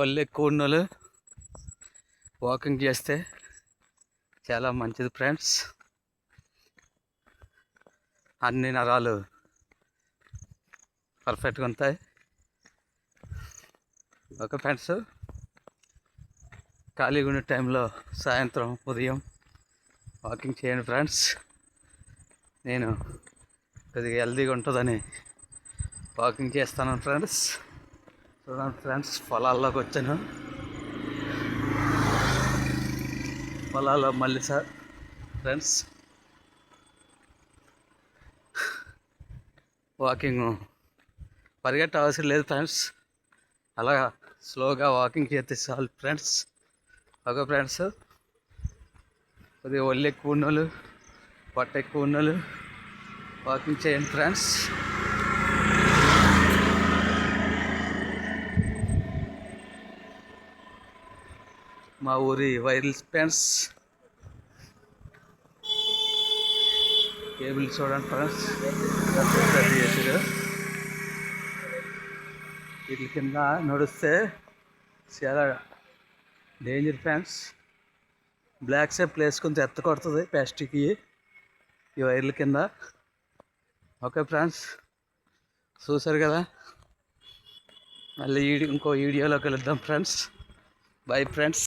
ఒళ్ళు ఎక్కువ ఉన్నోళ్ళు వాకింగ్ చేస్తే చాలా మంచిది ఫ్రెండ్స్. అన్ని నరాలు పర్ఫెక్ట్గా ఉంటాయి. ఓకే ఫ్రెండ్స్, ఖాళీగా ఉన్న టైంలో సాయంత్రం ఉదయం వాకింగ్ చేయండి ఫ్రెండ్స్. నేను కొద్దిగా హెల్తీగా ఉంటుందని వాకింగ్ చేస్తాను ఫ్రెండ్స్. చూడండి ఫ్రెండ్స్, పొలాల్లోకి వచ్చాను. పొలాల్లో మళ్ళీ సార్ ఫ్రెండ్స్ వాకింగ్ పరిగెట్ట అవసరం లేదు ఫ్రెండ్స్. అలా స్లోగా వాకింగ్ చేస్తే చాలు ఫ్రెండ్స్. ఓకే ఫ్రెండ్స్, కొద్దిగా ఒళ్ళు ఎక్కువ ఉన్నోళ్ళు, పొట్ట ఎక్కువ ఉన్నోళ్ళు వాకింగ్ చేయండి ఫ్రెండ్స్. మా ఊరి వైరల్స్ ఫ్రెండ్స్, కేబుల్ చూడండి ఫ్రెండ్స్, చేసారు. వీటి కింద నడుస్తే చాలా డేంజర్ ఫ్రెండ్స్. బ్లాక్ షేప్ వేసుకొని ఎత్త కొడుతుంది ప్లాస్టిక్ ఈ వైర్ల కింద. ఓకే ఫ్రెండ్స్, చూసారు కదా. మళ్ళీ ఇంకో వీడియోలోకి వెళ్దాం ఫ్రెండ్స్. Bye friends.